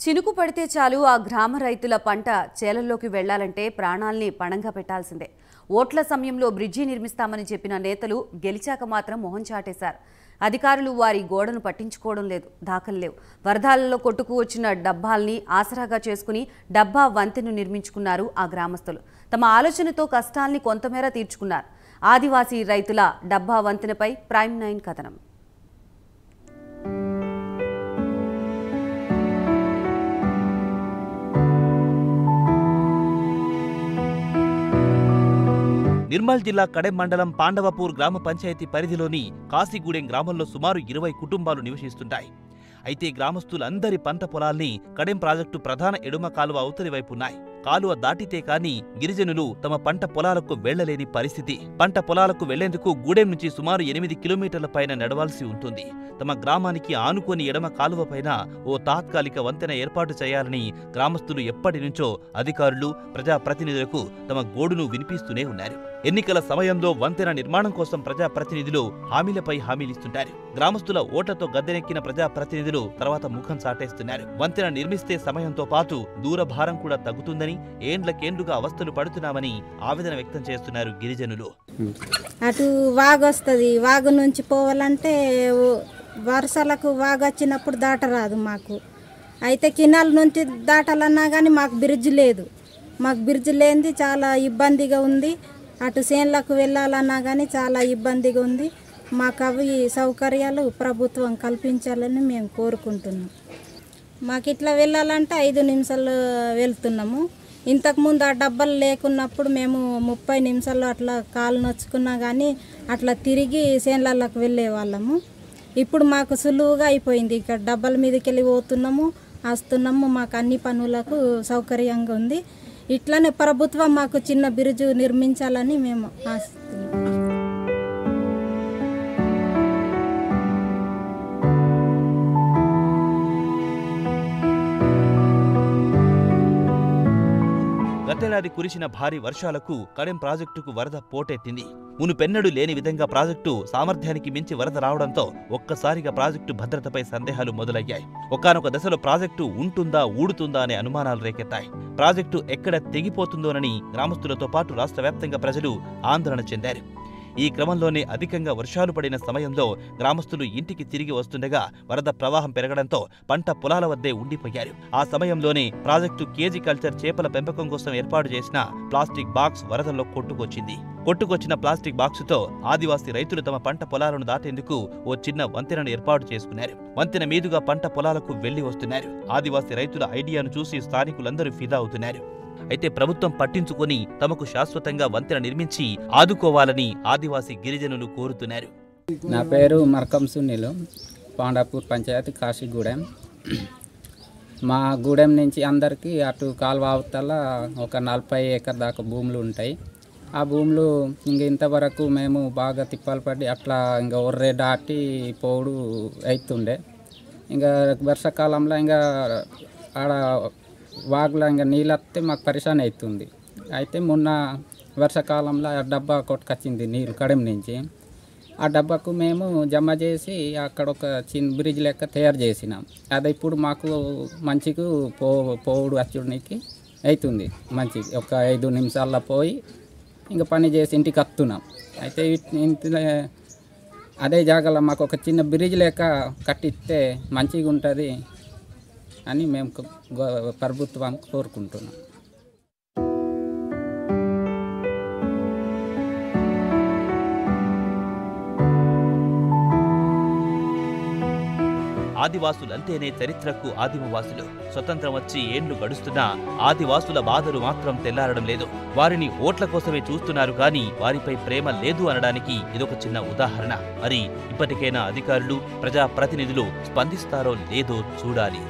చినుకు పడితే చాలు ఆ గ్రామ రైతుల పంట చేలల్లోకి వెళ్లాలంటే ప్రాణాల్ని పణంగా పెట్టాల్సిందే. ఓట్ల సమయంలో బ్రిడ్జి నిర్మిస్తామని చెప్పిన నేతలు గెలిచాక మాత్రం మొహం చాటేశారు. అధికారులు వారి గోడను పట్టించుకోవడం లేదు, దాఖలు లేవు. వరదల్లో కొట్టుకు వచ్చిన డబ్బాల్ని ఆసరాగా చేసుకుని డబ్బా వంతెను నిర్మించుకున్నారు ఆ గ్రామస్తులు. తమ ఆలోచనతో కష్టాల్ని కొంతమేర తీర్చుకున్నారు. ఆదివాసీ రైతుల డబ్బా వంతెనపై ప్రైమ్ 9 కథనం. నిర్మల్ జిల్లా కడెం మండలం పాండవపూర్ గ్రామ పంచాయతీ పరిధిలోని కాశీగూడెం గ్రామంలో సుమారు 20 కుటుంబాలు నివసిస్తుంటాయి. అయితే గ్రామస్తులందరి పంట పొలాల్ని కడెం ప్రాజెక్టు ప్రధాన ఎడమ కాలువ అవతలి వైపున్నాయి. కాలువ దాటితే కాని గిరిజనులు తమ పంట పొలాలకు వెళ్లలేని పరిస్థితి. పంట పొలాలకు వెళ్లేందుకు గూడెం నుంచి సుమారు 8 కిలోమీటర్ల పైన నడవాల్సి ఉంటుంది. తమ గ్రామానికి ఆనుకొని ఎడమ కాలువ పైన ఓ తాత్కాలిక వంతెన ఏర్పాటు చేయాలని గ్రామస్తులు ఎప్పటి నుంచో అధికారులు, ప్రజాప్రతినిధులకు తమ గోడును వినిపిస్తూనే ఉన్నారు. ఎన్నికల సమయంలో వంతెన నిర్మాణం కోసం ప్రజాప్రతినిధులు హామీలపై హామీలిస్తుంటారు. గ్రామస్తుల ఓట్లతో గద్దెనెక్కిన ప్రజాప్రతినిధులు తర్వాత ముఖం చాటేస్తున్నారు. వంతెన నిర్మిస్తే సమయంతో పాటు దూరభారం కూడా తగ్గుతుందని, ఏండ్లకేండ్లుగా అవస్థలు పడుతున్నామని ఆవేదన వ్యక్తం చేస్తున్నారు గిరిజనులు. అటు వాగొస్తుంది, వాగు నుంచి పోవాలంటే వర్షాలకు వాగు వచ్చినప్పుడు దాటరాదు మాకు. అయితే కినాల నుంచి దాటాలన్నా కానీ మాకు బ్రిడ్జ్ లేదు. మాకు బ్రిడ్జ్ లేనిది చాలా ఇబ్బందిగా ఉంది. అటు చేన్లకు వెళ్ళాలన్నా కానీ చాలా ఇబ్బందిగా ఉంది. మాకు అవి సౌకర్యాలు ప్రభుత్వం కల్పించాలని మేము కోరుకుంటున్నాం. మాకు ఇట్లా వెళ్ళాలంటే 5 నిమిషాలు వెళ్తున్నాము. ఇంతకుముందు ఆ డబ్బాలు లేకున్నప్పుడు మేము 30 నిమిషాల్లో అట్లా కాలు నొచ్చుకున్నా కానీ అట్లా తిరిగి చేన్లకు వెళ్ళే వాళ్ళము. ఇప్పుడు మాకు సులువుగా అయిపోయింది. ఇక్కడ డబ్బాల మీదకి వెళ్ళి పోతున్నాము, వస్తున్నాము. మాకు అన్ని పనులకు సౌకర్యంగా ఉంది. ఇట్లానే ప్రభుత్వం మాకు చిన్న బ్రిడ్జ్ నిర్మించాలని మేము ఆశిస్తున్నాం. గతేడాది కురిసిన భారీ వర్షాలకు కడెం ప్రాజెక్టుకు వరద పోటెత్తింది. మునుపెన్నడూ లేని విధంగా ప్రాజెక్టు సామర్థ్యానికి మించి వరద రావడంతో ఒక్కసారిగా ప్రాజెక్టు భద్రతపై సందేహాలు మొదలయ్యాయి. ఒకానొక దశలో ప్రాజెక్టు ఉంటుందా, ఊడుతుందా అనే అనుమానాలు రేకెత్తాయి. ప్రాజెక్టు ఎక్కడ తెగిపోతుందోనని గ్రామస్తులతో పాటు రాష్ట్ర వ్యాప్తంగా ప్రజలు ఆందోళన చెందారు. ఈ క్రమంలోనే అధికంగా వర్షాలు పడిన సమయంలో గ్రామస్తులు ఇంటికి తిరిగి వస్తుండగా వరద ప్రవాహం పెరగడంతో పంట పొలాల వద్దే ఉండిపోయారు. ఆ సమయంలోనే ప్రాజెక్టు కేజీ కల్చర్ చేపల పెంపకం కోసం ఏర్పాటు చేసిన ప్లాస్టిక్ బాక్స్ వరదల్లో కొట్టుకొచ్చిన ప్లాస్టిక్ బాక్సుతో ఆదివాసీ రైతులు తమ పంట పొలాలను దాటేందుకు ఓ చిన్న వంతెనను ఏర్పాటు చేసుకున్నారు. వంతెన మీదుగా పంట పొలాలకు వెళ్లి వస్తున్నారు. ఆదివాసీ రైతుల ఐడియాను చూసి స్థానికులందరూ ఫిదా అవుతున్నారు. అయితే ప్రభుత్వం పట్టించుకొని తమకు శాశ్వతంగా వంతెన నిర్మించి ఆదుకోవాలని ఆదివాసీ గిరిజనులు కోరుతున్నారు. నా పేరు మర్కం సునీలు, పాండాపూర్ పంచాయతీ కాశీగూడెం. మా గూడెం నుంచి అందరికీ అటు కాలువ అవతల ఒక 40 ఎకర్ దాకా భూములు ఉంటాయి. ఆ భూములు ఇంతవరకు మేము బాగా తిప్పాలు పడి అట్లా ఒర్రే దాటి పోడు అవుతుండే. వర్షాకాలంలో ఆడ వాగులో నీళ్ళు వస్తే మాకు పరిశాన్ అవుతుంది. అయితే మొన్న వర్షాకాలంలో ఆ డబ్బా కొట్టుకొచ్చింది నీరు కడెం నుంచి. ఆ డబ్బాకు మేము జమ చేసి అక్కడ ఒక చిన్న బ్రిడ్జ్ లెక్క తయారు చేసినాం. అది ఇప్పుడు మాకు మంచిగా పోవుడు వచ్చుడికి అవుతుంది. మంచి ఒక 5 నిమిషాల్లో పోయి పని చేసి ఇంటికి వస్తున్నాం. అయితే అదే జాగాలో మాకు ఒక చిన్న బ్రిడ్జ్ లెక్క కట్టిస్తే మంచిగా ఉంటుంది అని మేము ప్రభుత్వాన్ని కోరుకుంటున్నాం. ఆదివాసులంటేనే చరిత్రకు ఆదిమవాసులు. స్వతంత్రం వచ్చి ఏండ్లు గడుస్తున్నా ఆదివాసుల బాధలు మాత్రం తెల్లారడం లేదు. వారిని ఓట్ల కోసమే చూస్తున్నారు కానీ వారిపై ప్రేమ లేదు అనడానికి ఇదొక చిన్న ఉదాహరణ. మరి ఇప్పటికైనా అధికారులు, ప్రజాప్రతినిధులు స్పందిస్తారో లేదో చూడాలి.